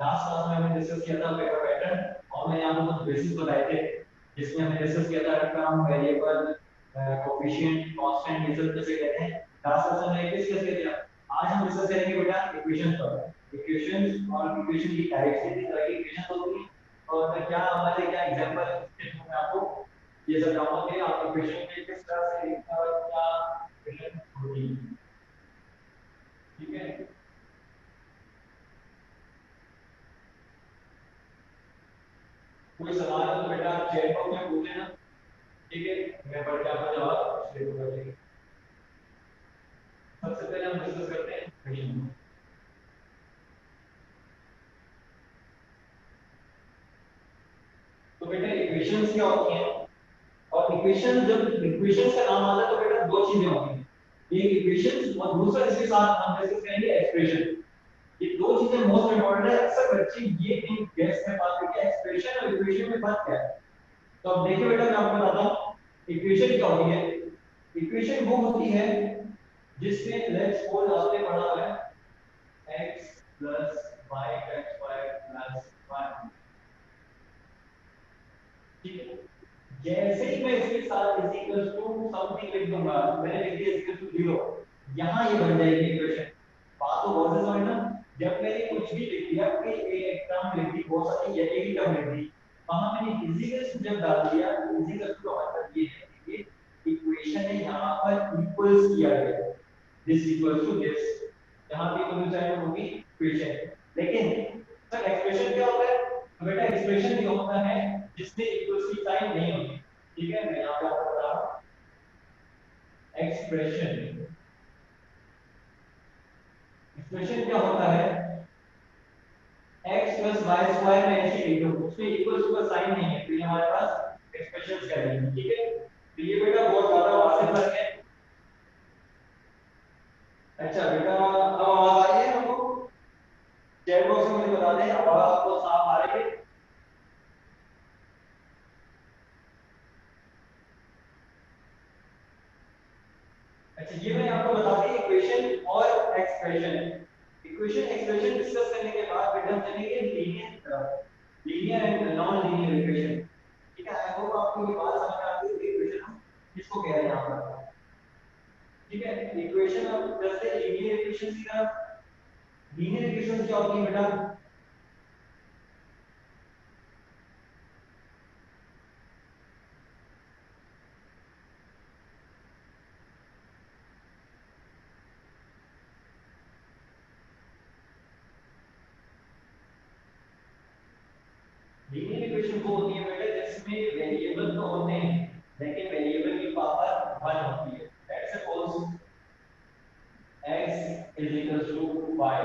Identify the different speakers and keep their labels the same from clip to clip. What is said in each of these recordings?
Speaker 1: Last class में हमने discuss किया था वेक्टर पैटर्न और मैंने आपको कुछ बेसिक्स बताए थे जिसमें हमने डिस्कस किया था टर्म वेरिएबल कोएफिशिएंट कांस्टेंट ये सब कैसे कहते हैं। लास्ट क्लास में हमने डिस्कस किया था। आज हम डिस्कस करेंगे बेटा इक्वेशन पर। इक्वेशंस और इक्वेशन की टाइप्स कितनी तरह की इक्वेशन होती है और क्या हमारे क्या एग्जांपल मैं आपको ये सब बताऊंगा कि आप इक्वेशन में किस तरह से लिखना और क्या इक्वेशन होती है। ठीक है। कोई सवाल है तो बेटा आप चैट बॉक्स में पूछ लेना। ठीक है, मैं पढ़ के आपको जवाब दे दूंगा। ठीक है, सबसे पहले हम डिस्कस करते हैं इक्वेशन। तो बेटा इक्वेशंस क्या होती हैं और इक्वेशन जब इक्वेशंस का नाम आता है तो बेटा दो चीजें होती हैं, एक इक्वेशन और दूसरा इसके साथ हम डिस्कस करेंगे एक्सप्रेशन। ये दो चीजें मोस्ट इंपॉर्टेंट है। अक्सर बच्चे ये थिंक गेस कर पाते हैं कि एक्सप्रेशन और इक्वेशन में फर्क क्या है। तो अब देखिए बेटा मैं आपको बताता हूँ इक्वेशन क्या होती है। इक्वेशन वो होती है जिसमें लेट्स सपोज आपने पढ़ा हुआ है x प्लस वाई का स्क्वायर प्लस 1। ठीक है, जैसे ही मैं इसके साथ इज इक्वल टू समथिंग लिख दूंगा, मैंने लिख दिया इक्वल टू 0, यहां ये बन जाएगी इक्वेशन। बात तो बहुत समझ ना। जब मैंने कुछ भी लिख दिया कोई एक टर्म लिख दी, बहुत सारी ये एक ही टर्म लिख दी, वहां मैंने इज इक्वल टू जब डाल दिया तो इज इक्वल टू का मतलब ये है कि ये इक्वेशन है यहां पर इक्वल्स किया गया, दिस इक्वल्स टू दिस, यहां पे दोनों साइड होगी इक्वेशन। लेकिन सर एक्सप्रेशन क्या होता है? तो बेटा एक्सप्रेशन ये होता है जिसमें इक्वल्स की साइन नहीं होती। ठीक है, मैं यहां पे आपको बता रहा हूं एक्सप्रेशन। एक्सप्रेशन क्या होता है? x प्लस वाई स्क्वायर में ऐसे लिख दो, उसमें इक्वल्स का साइन नहीं है तो ये हमारे पास एक्सप्रेशन करेंगे। ठीक है, तो ये बेटा बहुत ज्यादा वाजिब फर्क है। अच्छा बेटा अब आवाज आ रही है आपको? चैट बॉक्स में मुझे बता दें आवाज आपको साफ आ रही है? अच्छा ये मैंने आपको बता दी इक्वेशन और एक्सप्रेशन। इक्वेशन एक्सप्रेशन डिस्कस करने के बाद बेटा हम चलेंगे लीनियर तरफ, linear and non linear equation. ठीक है, आई होप आपको ये बात समझ में आती है कि इक्वेशन हम किसको कह रहे हैं यहां पर। ठीक है, इक्वेशन अब जैसे लीनियर इक्वेशन की तरफ। लीनियर इक्वेशन क्या होती है बेटा? लीनियर इक्वेशन वो होती है बेटा जिसमें वेरिएबल तो होते हैं लेकिन वेरिएबल की पावर 1 होती है। Let's suppose x is equals to y।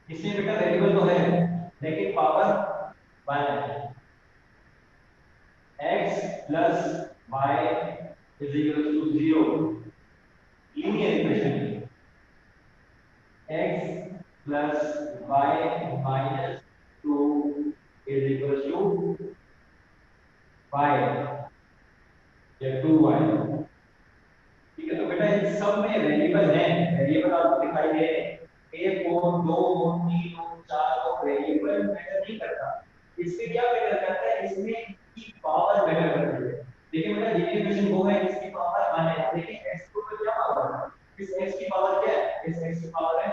Speaker 1: इसमें बेटा वेरिएबल तो है लेकिन पावर 1 है। x plus y is equals to 0, linear equation. x plus y minus 2 is equals to y या 2y। ठीक है, तो बेटा इन सब में वेरिएबल है, वेरिएबल आपको दिखाई दे रहे हैं। एक हो, दो हो, तीन हो, चार हो, वेरिएबल मैटर नहीं करता। इसमें क्या मैटर करता है? इसमें की पावर मैटर करती है। देखिए बेटा लीनियर इक्वेशन वो है जिसकी पावर 1 है, लेकिन x को तो क्या पावर है? इस x की पावर क्या है? इस x की पावर है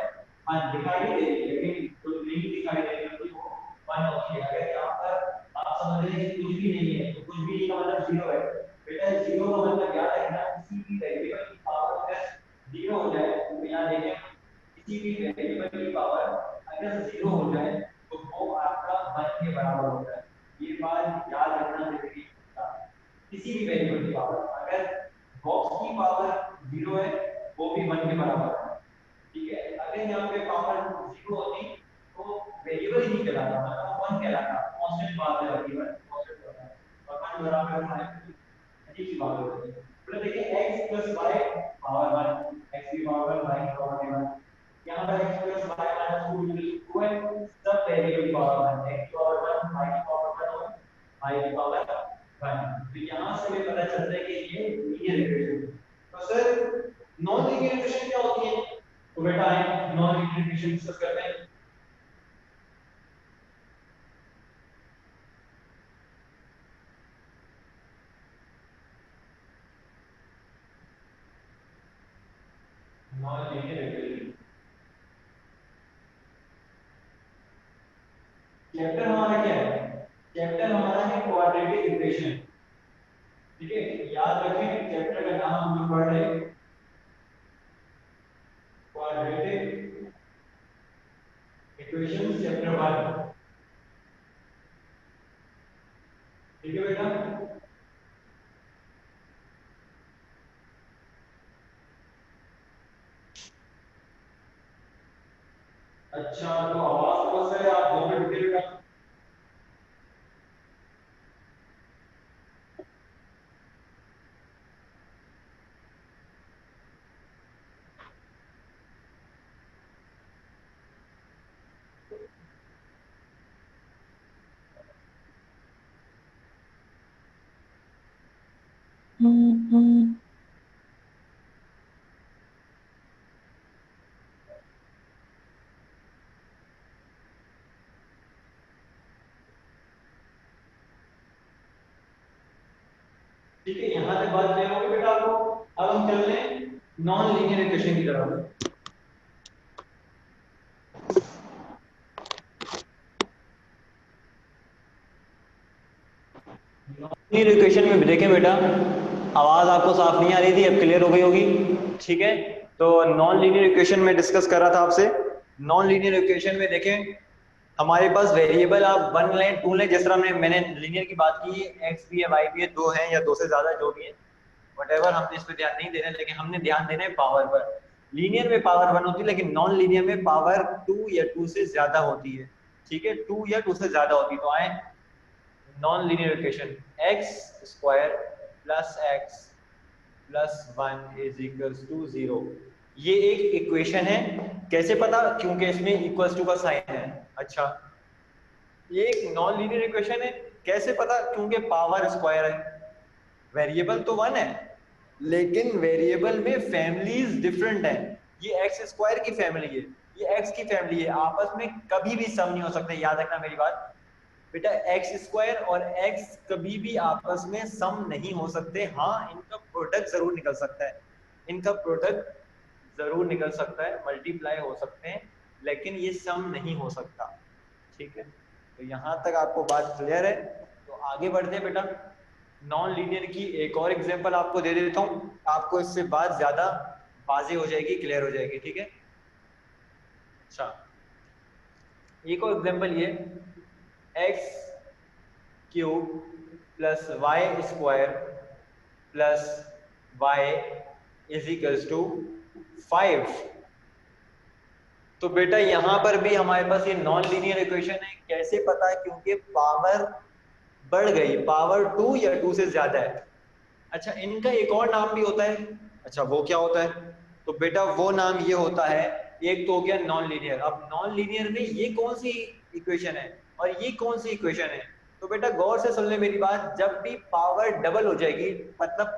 Speaker 1: 1, दिखाई नहीं दे रही लेकिन तो नहीं दिखाई दे रही तो वो 1 होती है। अगर यहाँ पर आप समझ रहे हैं कि कुछ भी नहीं है तो कुछ भी नहीं का मतलब 0 है। बेटा 0 का मतलब याद रखना किसी भी वेरिएबल की पावर अगर 0 हो जाए तो यहाँ देखें किसी भी वेरिएबल की पावर अगर 0 हो जाए तो वो आपका 1 के बराबर होता है। ये बात याद रखना जरूरी है। किसी भी वेरिएबल की पावर अगर बॉक्स की पावर 0 है वो भी 1 के बराबर है। ठीक है, अगर यहाँ पे पावर 0 होती तो वेरिएबल ही नहीं कहलाता, मतलब 1 कहलाता, कांस्टेंट बात है अभी कांस्टेंट होता है और 1 बराबर हमारे अजीब सी बात होती है। मतलब देखिए x plus y power 1, x की पावर 1 y की पावर 1, यहाँ पर x plus y minus 2 equals to 2 है। सब वेरिएबल की पावर 1, x की पावर 1 y की पावर 1 और y की पावर 1। तो यहाँ से हमें पता चलता है कि ये लीनियर इक्वेशन है। तो सर नॉन लीनियर इक्वेशन क्या होती है? तो बेटा आए नॉन लीनियर इक्वेशन डिस्कस करते हैं। चैप्टर हमारा क्या है? चैप्टर हमारा है क्वाड्रेटिक इक्वेशन। ठीक है, याद रखें चैप्टर का नाम हम लोग पढ़ रहे हैं क्वाड्रेटिक इक्वेशन चैप्टर 1। ठीक है बेटा। अच्छा, तो आवाज बहुत है, आप 2 मिनट रुकिए बेटा। ठीक है, यहाँ तक बात क्लियर होगी बेटा आपको। अब हम चल रहे हैं नॉन लीनियर इक्वेशन की तरफ। लीनियर इक्वेशन में देखें बेटा, आवाज आपको साफ नहीं आ रही थी, अब क्लियर हो गई होगी। ठीक है, तो नॉन लीनियर इक्वेशन में डिस्कस कर रहा था आपसे। नॉन लीनियर इक्वेशन में देखें, हमारे पास वेरिएबल आप 1 लें 2 लें, जिस तरह मैंने लीनियर की बात की, एक्स भी है वाई भी है, 2 है या 2 से ज्यादा जो भी है, वटेवर, हमने इस पर ध्यान नहीं देना, लेकिन हमने ध्यान देना है पावर पर। लीनियर में पावर 1 होती है, लेकिन नॉन लीनियर में पावर 2 या 2 से ज्यादा होती है। ठीक है, 2 या 2 से ज्यादा होती है। तो आए non linear equation, x square plus x plus 1 is equals to 0। ये एक इक्वेशन है। कैसे पता? क्योंकि इसमें इक्वल्स टू का साइन है। अच्छा, ये एक नॉन लीनियर इक्वेशन है। कैसे पता? क्योंकि पावर स्क्वायर है। वेरिएबल तो 1 है, लेकिन वेरिएबल में फैमिलीज डिफरेंट है। ये एक्स स्क्वायर की फैमिली है, ये एक्स की फैमिली है, आपस में कभी भी सम नहीं हो सकते। याद रखना मेरी बात बेटा, एक्स स्क्वायर और एक्स कभी भी आपस में सम नहीं हो सकते। हाँ, इनका प्रोडक्ट जरूर निकल सकता है, इनका प्रोडक्ट जरूर निकल सकता है, मल्टीप्लाई हो सकते हैं, लेकिन ये सम नहीं हो सकता। ठीक है, तो यहां तक आपको बात क्लियर है। तो आगे बढ़ते हैं बेटा। नॉन लीनियर की एक और एग्जांपल आपको दे देता हूं, आपको इससे बात ज्यादा वाज़ेह हो जाएगी, क्लियर हो जाएगी। ठीक है, अच्छा, एक और एग्जांपल ये, x cube plus y square plus y is equals to 5। तो बेटा यहां पर भी हमारे पास ये नॉन लीनियर इक्वेशन है। कैसे पता? क्योंकि पावर बढ़ गई, पावर 2 या 2 से ज्यादा है। अच्छा, इनका एक और नाम भी होता है। अच्छा, वो क्या होता है? तो बेटा वो नाम ये होता है, एक तो हो गया नॉन लीनियर। अब नॉन लीनियर में ये कौन सी इक्वेशन है और ये कौन सी इक्वेशन है? तो बेटा गौर से सुन ले मेरी बात, जब भी पावर डबल हो जाएगी, मतलब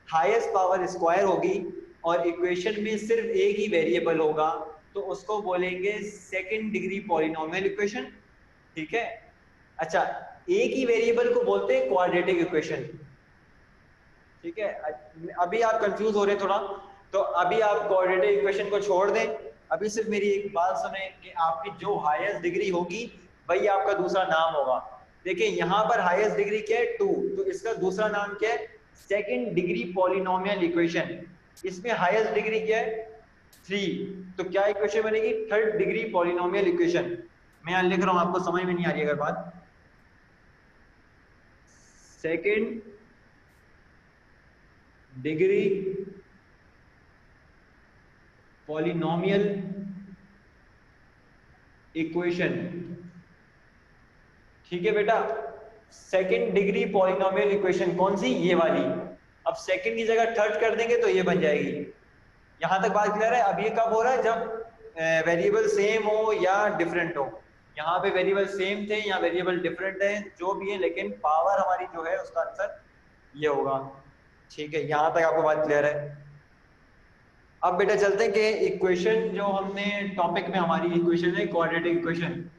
Speaker 1: हाईएस्ट पावर स्क्वायर होगी और इक्वेशन में सिर्फ एक ही वेरिएबल होगा, तो उसको बोलेंगे सेकंड डिग्री पॉलिनोमियल इक्वेशन। ठीक है, अच्छा, एक ही वेरिएबल को बोलते हैं क्वाड्रेटिक इक्वेशन। ठीक है, अभी आप कंफ्यूज हो रहे हैं थोड़ा, तो अभी आप क्वाड्रेटिक इक्वेशन को छोड़ दें। अभी सिर्फ मेरी एक बात सुने कि आपकी जो हाईएस्ट डिग्री होगी वही आपका दूसरा नाम होगा। देखिए यहाँ पर हाईएस्ट डिग्री क्या है? 2, तो इसका दूसरा नाम क्या है? Second degree polynomial equation. इसमें हाईएस्ट डिग्री क्या है? 3, तो क्या इक्वेशन बनेगी? Third degree polynomial equation. मैं यहाँ लिख रहा हूँ, आपको समझ में नहीं आ रही अगर बात। Second degree polynomial equation. ठीक है बेटा, सेकंड डिग्री पॉलिनोमियल इक्वेशन कौन सी? ये वाली। अब सेकंड की जगह थर्ड कर देंगे तो ये बन जाएगी। यहां तक बात क्लियर है? अब ये कब हो रहा है? जब वेरिएबल सेम हो या डिफरेंट हो। यहाँ पे वेरिएबल सेम थे, यहाँ वेरिएबल डिफरेंट है, जो भी है, लेकिन पावर हमारी जो है उसका आंसर ये होगा। ठीक है, यहां तक आपको बात क्लियर है? अब बेटा चलते हैं कि इक्वेशन जो हमने टॉपिक में, हमारी इक्वेशन है क्वाड्रेटिक इक्वेशन,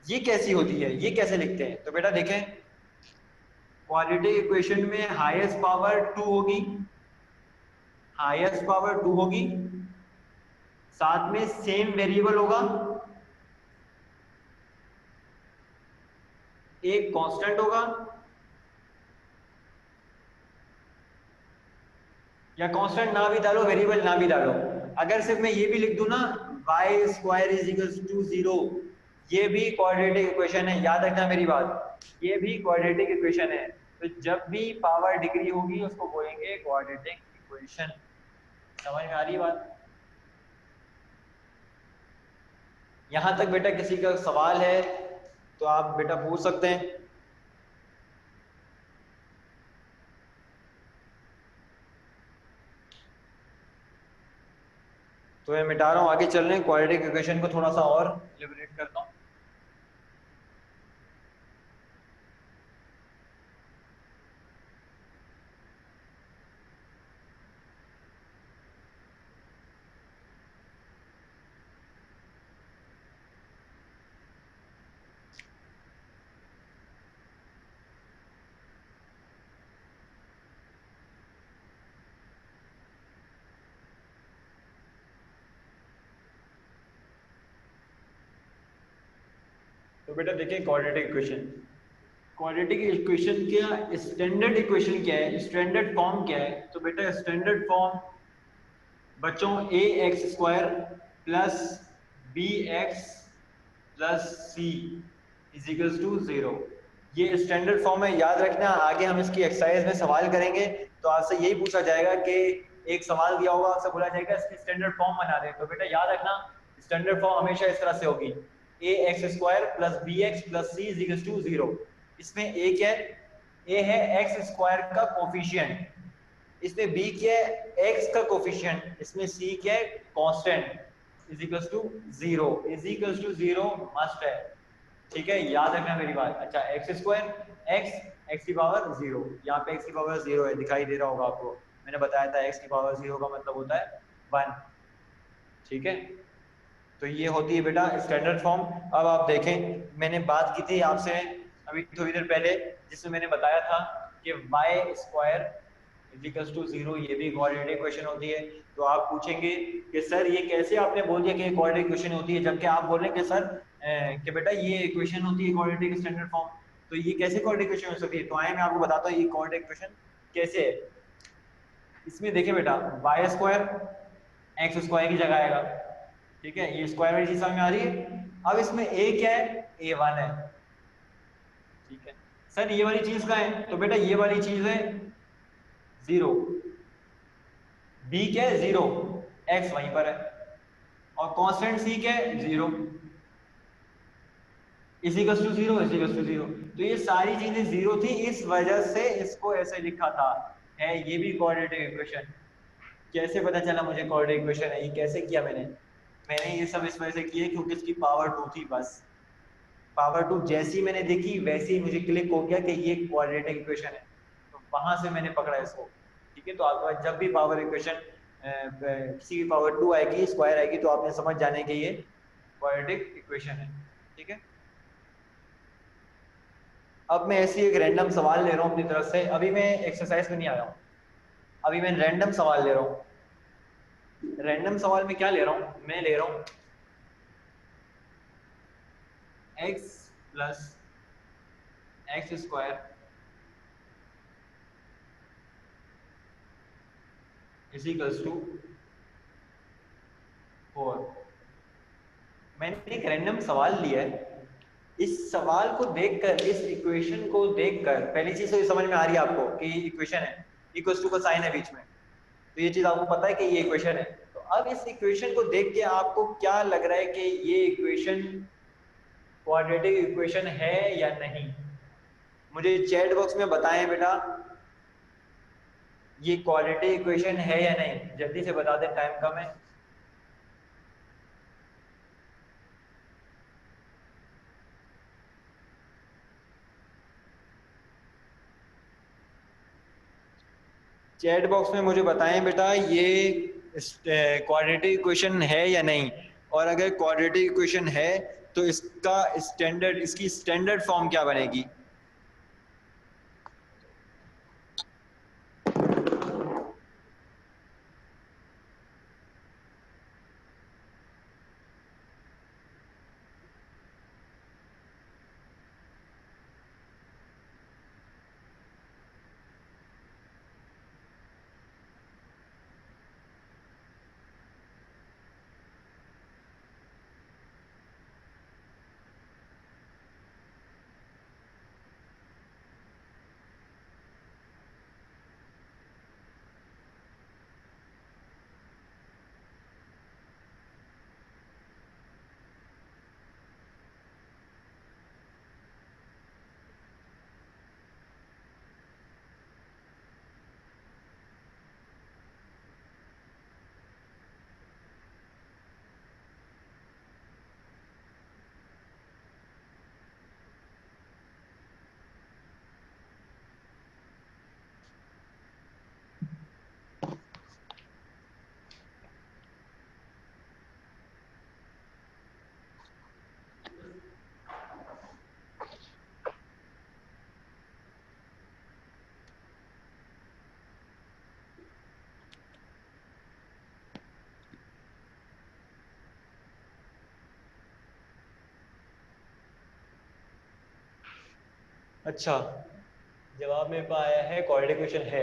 Speaker 1: ये कैसी होती है, ये कैसे लिखते हैं? तो बेटा देखें, क्वाड्रेटिक इक्वेशन में हाईएस्ट पावर 2 होगी, हाईएस्ट पावर 2 होगी, साथ में सेम वेरिएबल होगा, एक कांस्टेंट होगा या कांस्टेंट ना भी डालो, वेरिएबल ना भी डालो। अगर सिर्फ मैं ये भी लिख दूं ना, y square is equal to 0, ये भी क्वाड्रेटिक इक्वेशन है, याद रखना मेरी बात, ये भी क्वाड्रेटिक इक्वेशन है। तो जब भी पावर डिग्री होगी उसको बोलेंगे क्वाड्रेटिक इक्वेशन। समझ में आ रही बात? यहां तक बेटा किसी का सवाल है तो आप बेटा पूछ सकते हैं। तो मैं मिटा रहा हूं, आगे चल रहे हैं, क्वाड्रेटिक इक्वेशन को थोड़ा सा और इलेबोरेट करता हूं। तो बेटा देखिए क्वाड्रेटिक इक्वेशन, क्वाड्रेटिक इक्वेशन क्या स्टैंडर्ड इक्वेशन क्या है, स्टैंडर्ड फॉर्म क्या है? तो बेटा स्टैंडर्ड फॉर्म बच्चों A X square plus B X plus C is equals to 0। ये स्टैंडर्ड फॉर्म है, याद रखना। आगे हम इसकी एक्सरसाइज में सवाल करेंगे तो आपसे यही पूछा जाएगा कि एक सवाल दिया होगा, आपसे बोला जाएगा इसकी स्टैंडर्ड फॉर्म बना दे। तो बेटा याद रखना स्टैंडर्ड फॉर्म हमेशा इस तरह से होगी, A X square plus B X plus C is equals to 0। इसमें ए क्या है? ए है एक्स स्क्वायर का कोफिशिएंट, इसमें बी क्या है? एक्स का कोफिशिएंट, इसमें सी क्या है? Constant is equals to 0, is equals to 0 must है। ठीक है, याद रखना मेरी बात। अच्छा, एक्स स्क्वायर एक्स एक्स की पावर 0, यहाँ पे एक्स की पावर 0 है, दिखाई दे रहा होगा आपको, मैंने बताया था एक्स की पावर 0 का मतलब होता है 1। ठीक है, तो ये होती है बेटा स्टैंडर्ड फॉर्म। अब आप देखें, मैंने बात की थी आपसे अभी थोड़ी देर पहले, जिसमें मैंने बताया था कि वाई स्क्वायर इक्वल्स टू 0 ये भी क्वाड्रेटिक इक्वेशन होती है। तो आप पूछेंगे कि सर ये कैसे आपने बोल दिया कि क्वाड्रेटिक इक्वेशन होती है, जबकि आप बोल रहे हैं कि सर कि बेटा ये इक्वेशन होती है क्वाड्रेटिक स्टैंडर्ड फॉर्म, तो ये कैसे क्वाड्रेटिक इक्वेशन हो सकती है? तो आए मैं आपको बताता हूँ ये क्वाड्रेटिक इक्वेशन कैसे है। इसमें देखिए बेटा, वाई स्क्वायर एक्स स्क्वायर की जगह आएगा, ठीक है, ये स्क्वायर वाली चीज समझ में आ रही है। अब इसमें ए क्या है? A1 है, ठीक है। सर ये वाली चीज का है? तो बेटा ये वाली चीज है 0, बी क्या है? 0, एक्स वहीं पर है, और कांस्टेंट सी क्या है? 0, इजिकल्स टू 0, इजिकल्स टू 0। तो ये सारी चीजें 0 थी, इस वजह से इसको ऐसे लिखा था। है ये भी क्वाड्रेटिक इक्वेशन। कैसे पता चला मुझे क्वाड्रेटिक इक्वेशन है? ये कैसे किया मैंने? मैंने ये सब इस वजह से किया क्योंकि इसकी पावर 2 थी बस। पावर 2 जैसी मैंने देखी वैसे ही मुझे क्लिक हो गया कि ये क्वाड्रेटिक इक्वेशन है, तो वहां से मैंने पकड़ा इसको। ठीक है, तो आपके पास जब भी पावर इक्वेशन किसी की पावर 2 आएगी, स्क्वायर आएगी, तो आपने समझ जाने कि ये क्वाड्रेटिक इक्वेशन है। ठीक है, अब मैं ऐसी एक रैंडम सवाल ले रहा हूँ अपनी तरफ से, अभी मैं एक्सरसाइज में नहीं आया हूँ, अभी मैं रैंडम सवाल ले रहा हूँ। रैंडम सवाल में क्या ले रहा हूँ? मैं ले रहा हूँ x plus x square is equals to 4। मैंने एक रैंडम सवाल लिया है, इस सवाल को देखकर, इस इक्वेशन को देखकर, पहली चीज तो ये समझ में आ रही है आपको कि ये इक्वेशन है, इक्वल्स टू का साइन है बीच में, तो ये चीज आपको पता है कि ये इक्वेशन है। तो अब इस इक्वेशन को देख के आपको क्या लग रहा है कि ये इक्वेशन क्वाड्रेटिक इक्वेशन है या नहीं? मुझे चैट बॉक्स में बताएं बेटा, ये क्वाड्रेटिक इक्वेशन है या नहीं, जल्दी से बता दें, टाइम कम है। चैट बॉक्स में मुझे बताएं बेटा ये क्वाड्रेटिक इक्वेशन है या नहीं, और अगर क्वाड्रेटिक इक्वेशन है तो इसका स्टैंडर्ड, इसकी स्टैंडर्ड फॉर्म क्या बनेगी? अच्छा, जवाब मेरे पास आया है क्वाड्रेटिक इक्वेशन है।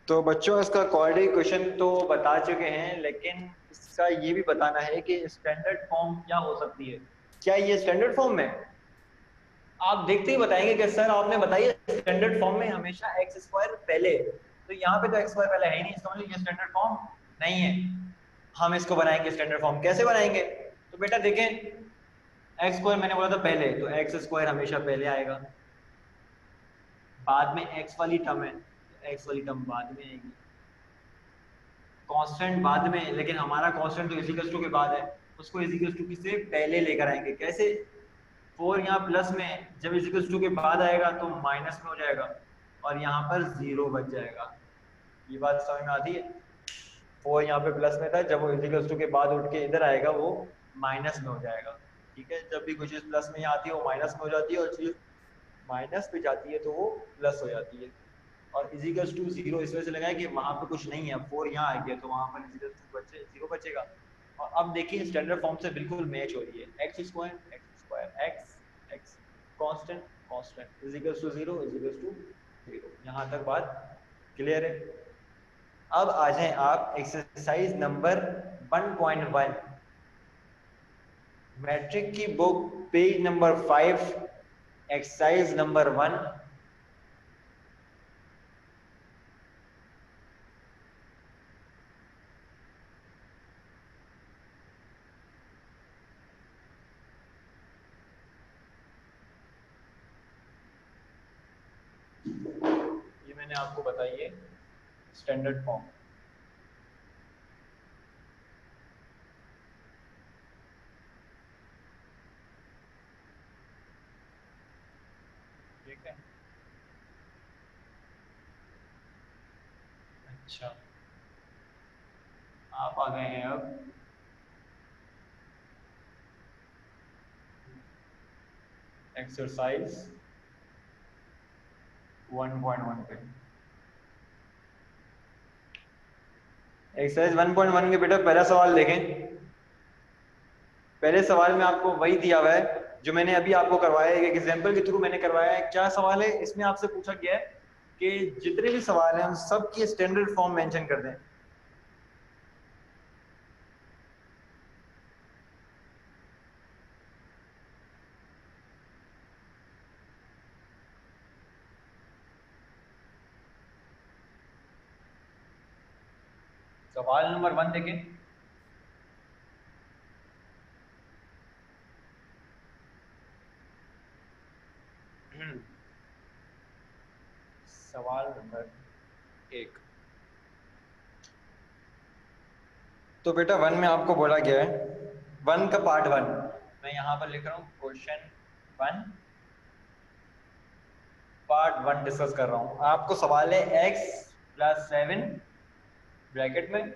Speaker 1: तो बच्चों इसका क्वाड्रेटिक इक्वेशन तो बता चुके हैं, लेकिन इसका ये भी बताना है कि स्टैंडर्ड फॉर्म क्या हो सकती है। क्या ये स्टैंडर्ड फॉर्म में आप देखते ही बताएंगे कि सर आपने बताइए स्टैंडर्ड फॉर्म में हमेशा एक्स स्क्वायर पहले, तो यहाँ पे तो एक्स स्क्वायर पहले है ही नहीं, इसका मतलब ये स्टैंडर्ड फॉर्म नहीं है। हम इसको बनाएंगे स्टैंडर्ड फॉर्म, कैसे बनाएंगे? तो बेटा देखें, एक्स स्क्वायर मैंने बोला था पहले, तो एक्स स्क्वायर हमेशा पहले आएगा, बाद में एक्स वाली टर्म है तो एक्स वाली टर्म बाद में आएगी, कांस्टेंट बाद में, लेकिन हमारा कांस्टेंट तो इजिकल्स टू के बाद है, उसको इजिकल्स टू से पहले लेकर आएंगे। कैसे? 4 यहाँ प्लस में जब इजिकल्स टू के बाद आएगा तो माइनस में हो जाएगा, और यहाँ पर 0 बच जाएगा। ये बात समझ में आती है? 4 यहाँ पे प्लस में था, जब वो इजिकल्स टू के बाद उठ के इधर आएगा वो माइनस में हो जाएगा। ठीक है, जब भी कुछ चीज प्लस में आती है वो माइनस में हो जाती है, और चीज माइनस पे जाती है तो वो प्लस हो जाती है। और इजिकल्स टू 0 इस वजह से लगाया कि वहां पे कुछ नहीं है, 4 यहाँ आ गया तो वहां पर इजिकल्स टू बचे 0 बचेगा। और अब देखिए स्टैंडर्ड फॉर्म से बिल्कुल मैच हो रही है, x square x x constant constant is equals to 0 is equals to 0। यहाँ तक बात क्लियर है? अब आ जाएं आप एक्सरसाइज नंबर 1.1, मैट्रिक की book page number 5, exercise number 1। ये मैंने आपको बताइए स्टैंडर्ड फॉर्म। ठीक है, अच्छा आप आ गए हैं अब एक्सरसाइज 1.1 पे। एक्सरसाइज 1.1 के बेटा पहला सवाल देखें। पहले सवाल में आपको वही दिया हुआ है जो मैंने अभी आपको करवाया है, एक एग्जांपल के थ्रू मैंने करवाया है। क्या सवाल है इसमें? आपसे पूछा गया है कि जितने भी सवाल हैं उन सब की स्टैंडर्ड फॉर्म मेंशन कर दें। सवाल नंबर 1 देखें। सवाल नंबर 1। तो बेटा 1 में आपको बोला गया है, 1 का पार्ट 1 मैं यहाँ पर लिख रहा हूँ, क्वेश्चन 1 पार्ट 1 डिस्कस कर रहा हूँ। आपको सवाल है x + 7 ब्रैकेट में,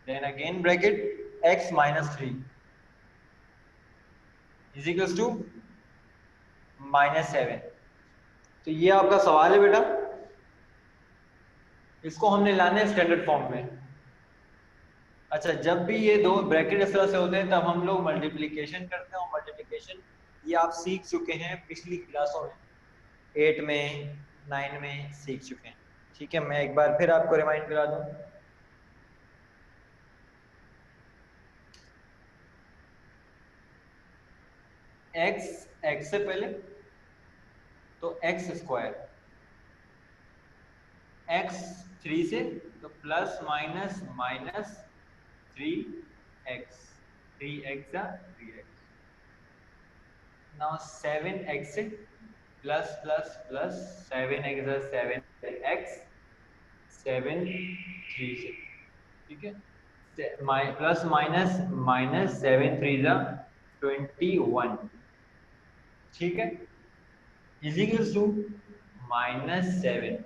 Speaker 1: then again bracket x - 3 is to -7। तो ये आपका सवाल है बेटा, इसको हमने लाना है स्टैंडर्ड फॉर्म में। अच्छा, जब भी ये दो ब्रैकेट इस तरह से होते हैं तब हम लोग मल्टीप्लिकेशन करते हैं, और मल्टीप्लिकेशन ये आप सीख चुके हैं पिछली क्लासों में, 8 में 9 में सीख चुके हैं। ठीक है, मैं एक बार फिर आपको रिमाइंड करा दूं। एक्स से पहले तो एक्स स्क्वायर, एक्स 3 से तो plus minus minus 3x, 3x 3x। Now 7x से plus plus plus 7x 7x 7 3 से। ठीक है, प्लस माइनस माइनस 7 3 21। ठीक है, इजिकल्स टू -7।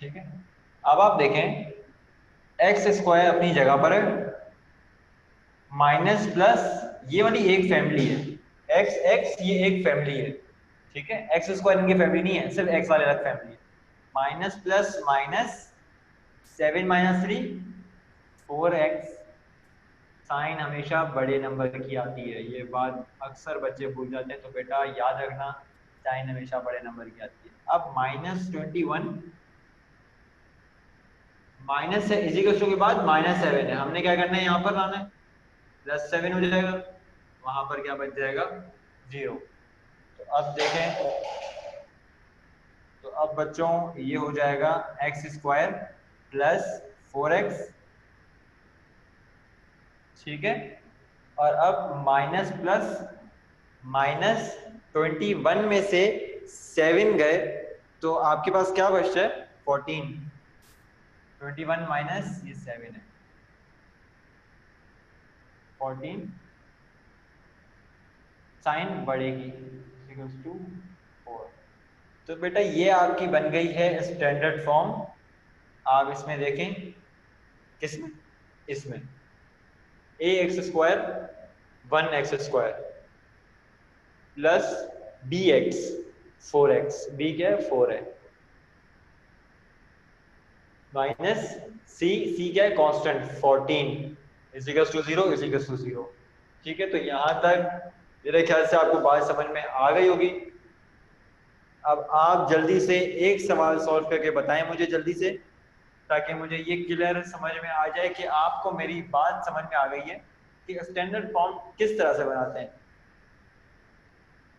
Speaker 1: ठीक है, अब आप देखें एक्स स्क्वायर अपनी जगह पर है, माइनस प्लस ये वाली एक फैमिली है, एक्स एक्स ये एक फैमिली है। ठीक है, एक्स स्क्वायर इनकी फैमिली नहीं है, सिर्फ एक्स वाले अलग फैमिली है। Minus plus minus 7 - 3 4x sign हमेशा बड़े नंबर की आती है, ये बात अक्सर बच्चे भूल जाते हैं, तो बेटा याद रखना साइन हमेशा बड़े नंबर की आती है। अब -21 माइनस है इजिकल्स टू के बाद -7 है, हमने क्या करना है यहाँ पर लाना है, +7 हो जाएगा, वहां पर क्या बच जाएगा 0। तो अब देखें, तो अब बच्चों ये हो जाएगा x² प्लस 4x, ठीक है। और अब माइनस प्लस -21 में से 7 गए तो आपके पास क्या बचता है 14। 21 माइनस ये 7 है 14, साइन बढ़ेगी इक्वल्स टू 4। तो बेटा ये आपकी बन गई है स्टैंडर्ड फॉर्म। आप इसमें देखें, किसमें, इसमें ax² 1x² plus bx 4x, b क्या है 4 है, माइनस c क्या है constant 14 is equals to 0 is equals to 0। ठीक है, तो यहां तक मेरे ख्याल से आपको बात समझ में आ गई होगी। अब आप जल्दी से एक सवाल सॉल्व करके बताएं मुझे जल्दी से, ताकि मुझे ये क्लियर समझ में आ जाए कि आपको मेरी बात समझ में आ गई है कि स्टैंडर्ड फॉर्म किस तरह से बनाते हैं।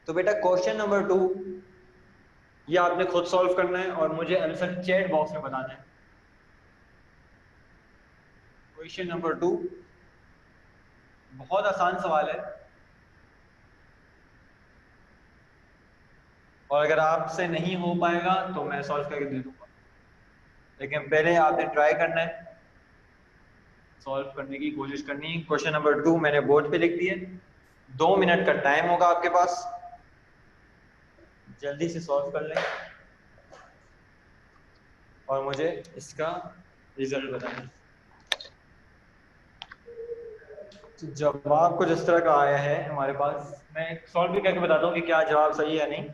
Speaker 1: तो बेटा क्वेश्चन नंबर 2 ये आपने खुद सॉल्व करना है और मुझे आंसर चैट बॉक्स में बताना है। क्वेश्चन नंबर 2 बहुत आसान सवाल है, और अगर आपसे नहीं हो पाएगा तो मैं सॉल्व करके दे दूंगा, लेकिन पहले आपने ट्राई करना है, सॉल्व करने की कोशिश करनी है। क्वेश्चन नंबर 2 मैंने बोर्ड पे लिख दिया, 2 मिनट का टाइम होगा आपके पास, जल्दी से सॉल्व कर लें और मुझे इसका रिजल्ट बताएं। तो जवाब कुछ इस तरह का आया है हमारे पास, मैं सॉल्व भी करके बताता हूँ कि क्या जवाब सही है या नहीं।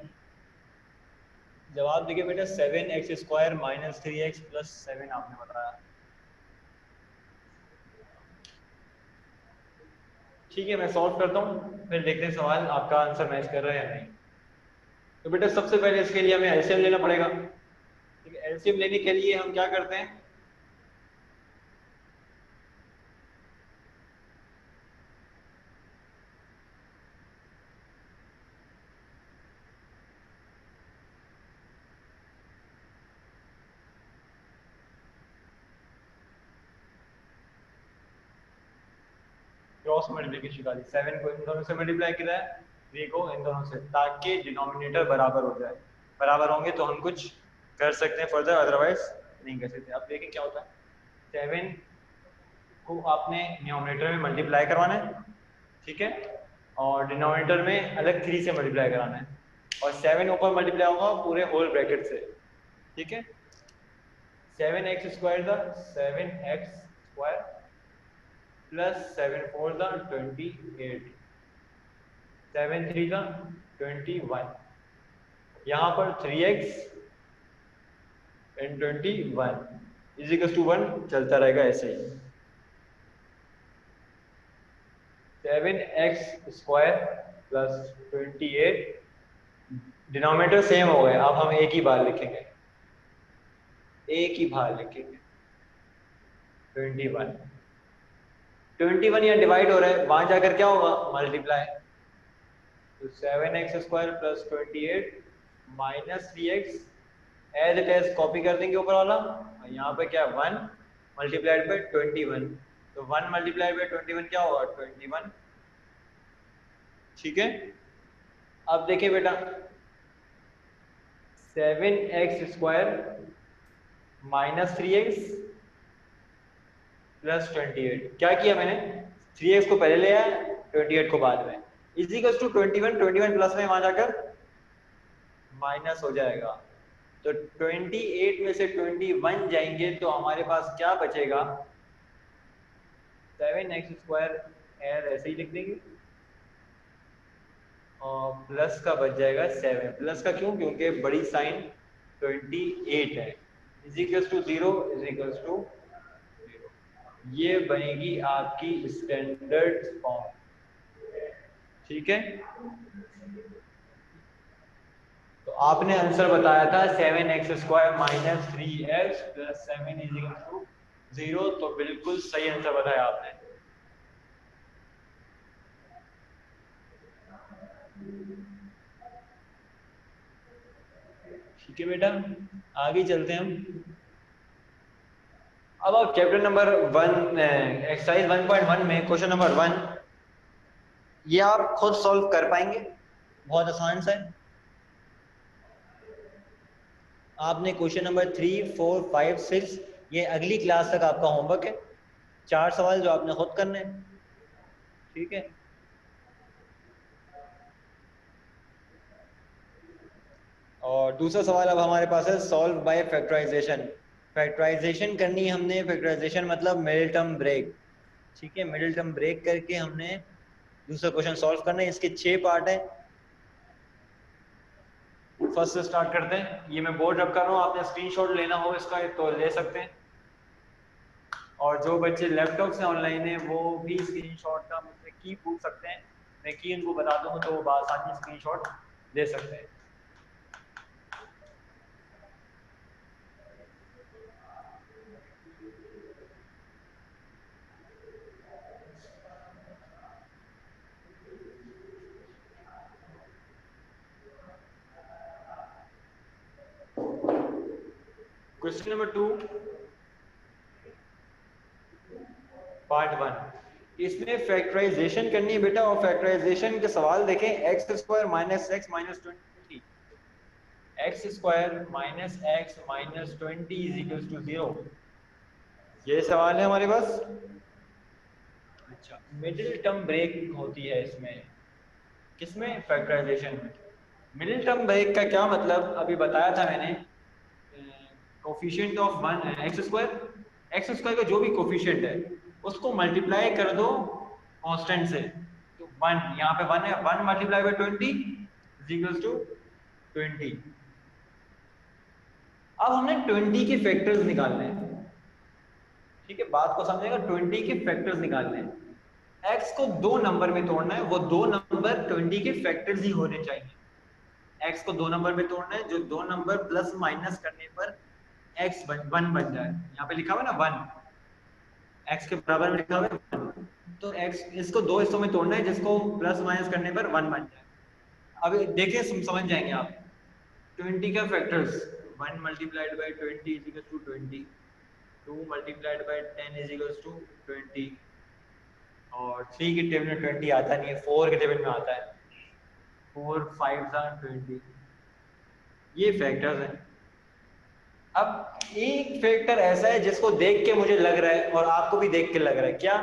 Speaker 1: जवाब देखिए बेटा 7x² माइनस 3x प्लस 7 आपने बताया। ठीक है, मैं सॉल्व करता हूँ, फिर देखते हैं सवाल आपका आंसर मैच कर रहा है या नहीं। तो बेटा सबसे पहले इसके लिए हमें एलसीएम लेना पड़ेगा। ठीक है, एलसीएम लेने के लिए हम क्या करते हैं, क्रॉस मल्टीप्लिकेशन का 7 को इन दोनों से मल्टीप्लाई किया है, 3 को इन दोनों से, ताकि डिनोमिनेटर बराबर हो जाए। बराबर होंगे तो हम कुछ कर सकते हैं फर्दर, अदरवाइज नहीं कर सकते। अब देखिए क्या होता है, 7 को आपने न्यूमरेटर में मल्टीप्लाई करवाना है, ठीक है, और डिनोमिनेटर में अलग 3 से मल्टीप्लाई कराना है, और 7 ऊपर मल्टीप्लाई होगा पूरे होल ब्रैकेट से। ठीक है, 7x² था 7x² प्लस 7 4 था 28, 7 3 था 21, यहाँ पर 3x एंड 21 इजिकल्स टू 1 चलता रहेगा ऐसे ही। 7x² प्लस 28, डिनोमिनेटर सेम हो गए, अब हम एक ही बार लिखेंगे, एक ही बार लिखेंगे 21। 21 यहाँ डिवाइड हो रहा है, वहां जाकर क्या होगा मल्टीप्लाई, तो 7x² plus 28 minus 3x as it as copy कर देंगे ऊपर वाला, और यहाँ पे क्या 1 मल्टीप्लाइड बाय 21, तो 1 मल्टीप्लाइड बाय 21 क्या होगा 21। ठीक है, अब देखिए बेटा 7x² माइनस 3x प्लस 28, क्या किया मैंने 3x को पहले ले आया 28 को बाद में, इजिकल्स टू 21 प्लस में वहां जाकर माइनस हो जाएगा, तो 28 में से 21 जाएंगे तो हमारे पास क्या बचेगा 7x² ऐसे ही लिख देंगे, और प्लस का बच जाएगा 7, प्लस का क्यों, क्योंकि बड़ी साइन 28 है, इजिकल्स टू 0 इजिकल्स टू 0। ये बनेगी आपकी स्टैंडर्ड फॉर्म, ठीक है। तो आपने आंसर बताया था 7x² minus 3x plus 7 is equal to 0, तो बिल्कुल सही आंसर बताया आपने। ठीक है बेटा, आगे चलते हैं हम। अब आप चैप्टर नंबर 1 एक्सरसाइज 1.1 में क्वेश्चन नंबर 1 ये आप खुद सॉल्व कर पाएंगे, बहुत आसान सा है। आपने क्वेश्चन नंबर 3, 4, 5, 6 ये अगली क्लास तक आपका होमवर्क है, 4 सवाल जो आपने खुद करने हैं, ठीक है। और दूसरा सवाल अब हमारे पास है सॉल्व बाय फैक्टराइजेशन। फैक्टराइजेशन करनी है हमने, फैक्टराइजेशन मतलब मिडिल टर्म ब्रेक, ठीक है। मिडिल टर्म ब्रेक करके हमने दूसरा क्वेश्चन सॉल्व करना है। इसके 6 पार्ट है। फर्स्ट से स्टार्ट करते हैं। ये मैं बोर्ड रख कर रहा हूँ, आपने स्क्रीनशॉट लेना हो इसका तो ले सकते हैं, और जो बच्चे लैपटॉप से ऑनलाइन है वो भी स्क्रीनशॉट का मुझसे की पूछ सकते हैं, मैं की उनको बता दूंगा तो वो आसानी स्क्रीनशॉट ले सकते हैं। क्वेश्चन नंबर 2 पार्ट 1, इसमें फैक्टराइजेशन करनी है बेटा, और फैक्टराइजेशन के सवाल देखें। x² minus x minus 20, x² minus x minus 20 is equal to 0, ये सवाल है हमारे पास। अच्छा, मिडिल टर्म ब्रेक होती है इसमें, किसमें? फैक्टराइजेशन में। मिडिल टर्म ब्रेक का क्या मतलब अभी बताया था मैंने, coefficient of one x square का जो भी कोफिशिएंट है उसको मल्टीप्लाई कर दो कांस्टेंट से, तो 1 यहाँ पे 1 है, 1 multiply by 20 is equal to 20। अब हमने 20 के फैक्टर्स निकालने हैं, ठीक है, बात को समझेगा। 20 के फैक्टर्स निकालने हैं, x को 2 नंबर में तोड़ना है, वो 2 नंबर 20 के फैक्टर्स ही होने चाहिए। x को 2 नंबर में तोड़ना है, जो 2 नंबर प्लस माइनस करने पर x 1 बन जाए। यहाँ पे लिखा हुआ है ना 1, x के बराबर में लिखा हुआ है 1, तो x इसको 2 हिस्सों में तोड़ना है जिसको प्लस माइनस करने पर 1 बन जाए। अब देखिए समझ जाएंगे आप। 20 का factors, 1 multiplied by 20 is equal to 20, 2 multiplied by 10 is equal to 20, और 3 के टेबल में 20 आता नहीं है, 4 के टेबल में आता है, 4 5 20, ये फैक्टर्स हैं। अब एक फैक्टर ऐसा है जिसको देख के मुझे लग रहा है और आपको भी देख के लग रहा है, क्या?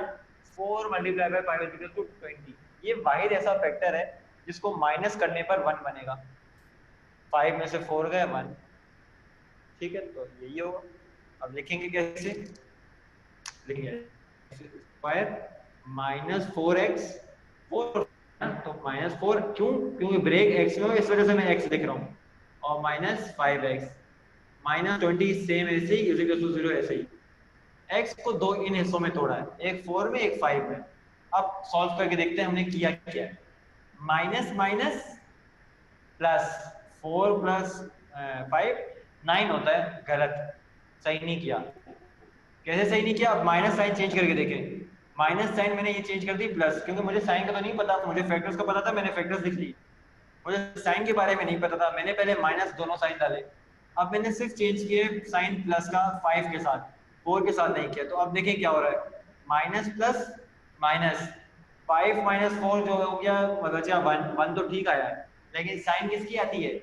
Speaker 1: 4 multiply by 5 is equal to 20, ये वाहिद ऐसा फैक्टर है जिसको माइनस करने पर 1 बनेगा। 5 में से 4 गए 1, ठीक है, तो यही होगा। अब लिखेंगे कैसे? लिखेंगे स्क्वायर माइनस 4x 4, तो -4 क्यों? क्योंकि ब्रेक x में हो इस वजह से मैं x लिख रहा हूँ, और माइनस 5x माइनस 20 सेम ऐसे ही इज इक्वल टू 0 ऐसे ही। x को 2 इन हिस्सों में तोड़ा है, एक 4 में एक 5 में। अब सॉल्व करके देखते हैं हमने किया क्या है। माइनस माइनस प्लस 4 प्लस 5 9 होता है, गलत, सही नहीं किया। कैसे सही नहीं किया? अब माइनस साइन चेंज करके देखें। माइनस साइन मैंने ये चेंज कर दी प्लस, क्योंकि मुझे साइन का तो नहीं पता, मुझे फैक्टर्स का पता था, मैंने फैक्टर्स लिख ली। मुझे साइन के बारे में नहीं पता था, मैंने पहले माइनस दोनों साइन डाले। अब मैंने सिर्फ चेंज किए साइन प्लस का 5 के साथ, 4 के साथ नहीं किया। तो अब देखिए क्या हो रहा है, माइनस प्लस माइनस, 5 माइनस 4 जो हो गया बचा 1, 1 तो ठीक आया है, लेकिन साइन किसकी आती है?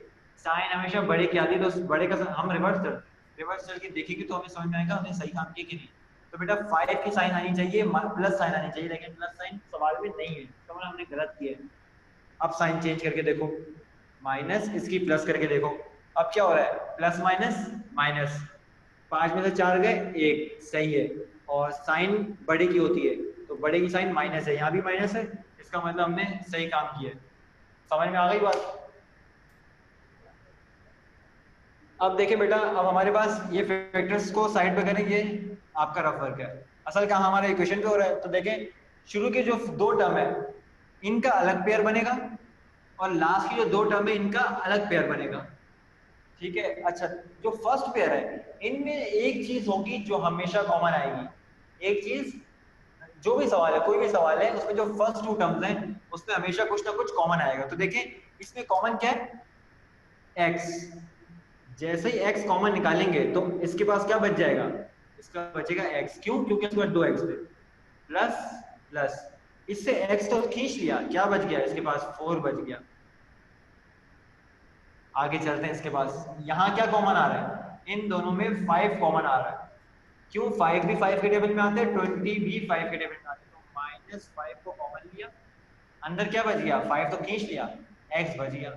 Speaker 1: साइन हमेशा बड़े की आती है, तो बड़े का हम रिवर्स चल के देखेंगे तो हमें समझ में आएगा हमने सही काम किया कि नहीं। तो बेटा 5 की साइन आनी चाहिए, प्लस साइन आनी चाहिए, लेकिन प्लस साइन सवाल में नहीं है, तो हमने गलत किया है। अब साइन चेंज करके देखो, माइनस इसकी प्लस करके देखो, अब क्या हो रहा है? प्लस माइनस माइनस, 5 में से 4 गए 1, सही है। और साइन बड़े की होती है, तो बड़े की साइन माइनस है, यहाँ भी माइनस है, इसका मतलब हमने सही काम किया है। समझ में आ गई बात? अब देखिए बेटा, अब हमारे पास ये फैक्टर्स को साइड पे करेंगे, आपका रफ वर्क है। असल कहाँ हमारा इक्वेशन पे हो रहा है। तो देखें शुरू के जो दो टर्म है इनका अलग पेयर बनेगा और लास्ट की जो दो टर्म है इनका अलग पेयर बनेगा। ठीक है। अच्छा, जो फर्स्ट पेयर है इनमें एक चीज होगी जो हमेशा कॉमन आएगी। एक चीज, जो भी सवाल है कोई भी सवाल है उसमें जो फर्स्ट टू टर्म्स हैं उसमें हमेशा कुछ ना कुछ कॉमन आएगा। तो देखें इसमें कॉमन क्या है, एक्स। जैसे ही एक्स कॉमन निकालेंगे तो इसके पास क्या बच जाएगा, इसका बचेगा एक्स। क्यों? क्योंकि इसके पास दो एक्स थे। प्लस प्लस, इससे एक्स तो खींच लिया, क्या बच गया इसके पास, फोर बच गया। आगे चलते हैं इसके पास, यहाँ क्या कॉमन आ रहा है, इन दोनों में फाइव कॉमन आ रहा है। क्यों? फाइव भी फाइव के टेबल में आते हैं, 20 भी फाइव के टेबल में आते हैं। तो माइनस फाइव को कॉमन लिया, अंदर क्या बच गया, फाइव तो खींच लिया, एक्स बच गया।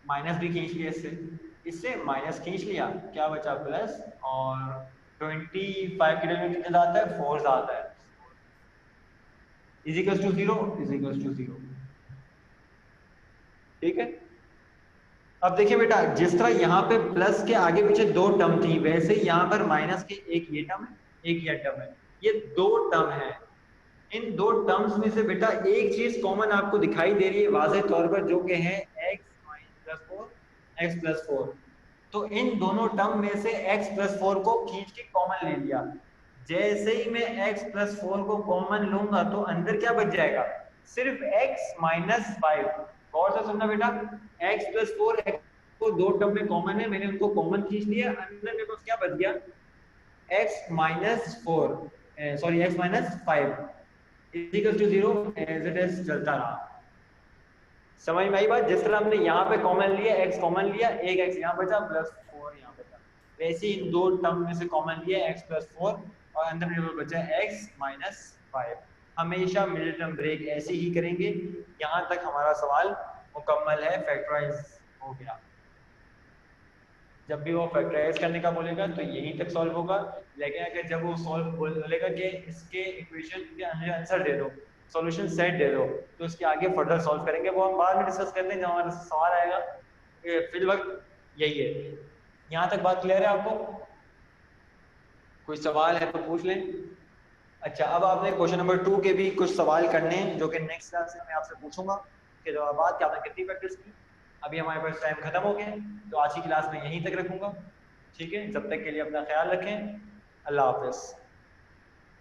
Speaker 1: माइनस भी खींच लिया, इससे इससे माइनस खींच लिया, क्या बचा, प्लस। और 25 के टेबल में कितना आता है, फोर आता है। Is equal to zero, is equal to zero. ठीक है। अब देखिए बेटा, जिस तरह यहाँ पे प्लस के आगे पीछे दो टर्म थी वैसे ही यहाँ पर माइनस के एक ये टर्म है, एक ये टर्म है, ये दो टर्म है। इन दो टर्म्स में से बेटा एक चीज कॉमन आपको दिखाई दे रही है वाज़ेह तौर पर, जो कि है x plus four, x plus four. तो इन दोनों टर्म में से एक्स प्लस फोर को खींच के कॉमन ले लिया। जैसे ही मैं एक्स प्लस फोर को कॉमन लूंगा तो अंदर क्या बच जाएगा, सिर्फ एक्स माइनस फाइव। गौर से सुनना बेटा, एक्स प्लस फोर को दो टर्म में कॉमन है, मैंने उनको कॉमन खींच लिया, अंदर मेरे पास क्या बच गया, x minus four, sorry x minus five equal to zero, as it is चलता रहा। समझ में आई बात? जिस तरह हमने यहाँ पे कॉमन लिया, एक्स कॉमन लिया, एक एक्स यहाँ बचा, प्लस फोर यहाँ बचा, वैसे ही इन दो टर्म में से कॉमन लिया एक्स प्लस फोर और अंदर मेरे पास बचा एक्स माइनस फाइव। हमेशा मिडिल टर्म ब्रेक ऐसे ही करेंगे। यहाँ तक हमारा सवाल मुकम्मल है, फैक्टराइज हो गया। जब भी वो फैक्टराइज करने का बोलेगा तो यहीं तक सॉल्व होगा। लेकिन अगर जब वो सॉल्व बोलेगा कि इसके इक्वेशन के आंसर दे दो, सॉल्यूशन सेट दे दो, तो इसके आगे फर्दर सॉल्व करेंगे, वो हम बाद में डिस्कस करते हैं जब हमारा सवाल आएगा। फिल वक्त यही है। यहाँ तक बात क्लियर है आपको? कोई सवाल है तो पूछ लें। अच्छा, अब आपने क्वेश्चन नंबर 2 के भी कुछ सवाल करने हैं जो कि नेक्स्ट क्लास में मैं आपसे पूछूंगा कि जवाब कि आपने कितनी प्रैक्टिस की। अभी हमारे पास टाइम खत्म हो गया तो आज की क्लास में यहीं तक रखूंगा। ठीक है, जब तक के लिए अपना ख्याल रखें। अल्लाह हाफिज।